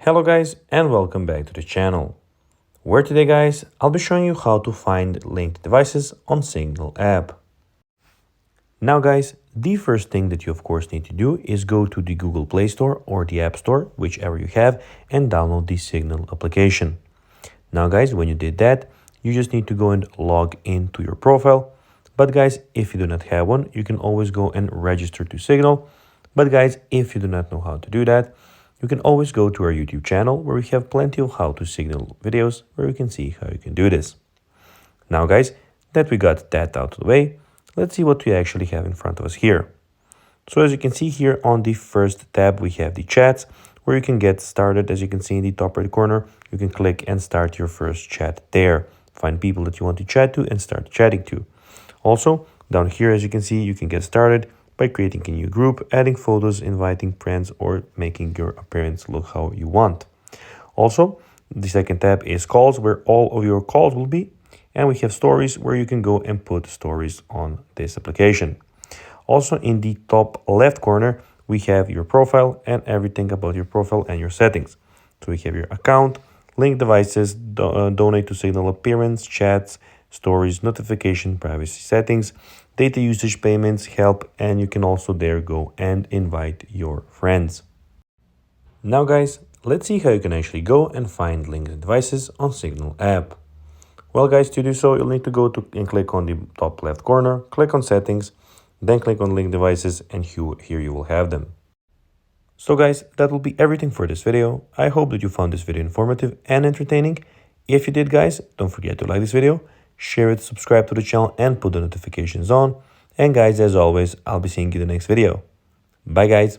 Hello guys and welcome back to the channel, where today guys I'll be showing you how to find linked devices on Signal app. Now guys, the first thing that you of course need to do is go to the Google Play Store or the App Store, whichever you have, and download the Signal application. Now guys, when you did that, you just need to go and log into your profile. But guys, if you do not have one, you can always go and register to Signal. But guys, if you do not know how to do that, you can always go to our YouTube channel where we have plenty of how to Signal videos where you can see how you can do this. Now guys, that we got that out of the way, let's see what we actually have in front of us here. So as you can see here on the first tab, we have the chats where you can get started. As you can see in the top right corner, you can click and start your first chat there. Find people that you want to chat to and start chatting to. Also, down here, as you can see, you can get started by creating a new group, adding photos, inviting friends, or making your appearance look how you want. Also, the second tab is calls, where all of your calls will be. And we have stories, where you can go and put stories on this application. Also, in the top left corner, we have your profile and everything about your profile and your settings. So we have your account, link devices, donate to Signal appearance, chats, stories, notification, privacy settings, data usage, payments, help, and you can also there go and invite your friends. Now guys, let's see how you can actually go and find linked devices on Signal app. Well guys, to do so, you'll need to go to and click on the top left corner, click on settings, then click on link devices, and here you will have them. So guys, that will be everything for this video. I hope that you found this video informative and entertaining. If you did guys, don't forget to like this video, share it, subscribe to the channel, and put the notifications on. And guys, as always, I'll be seeing you in the next video. Bye guys.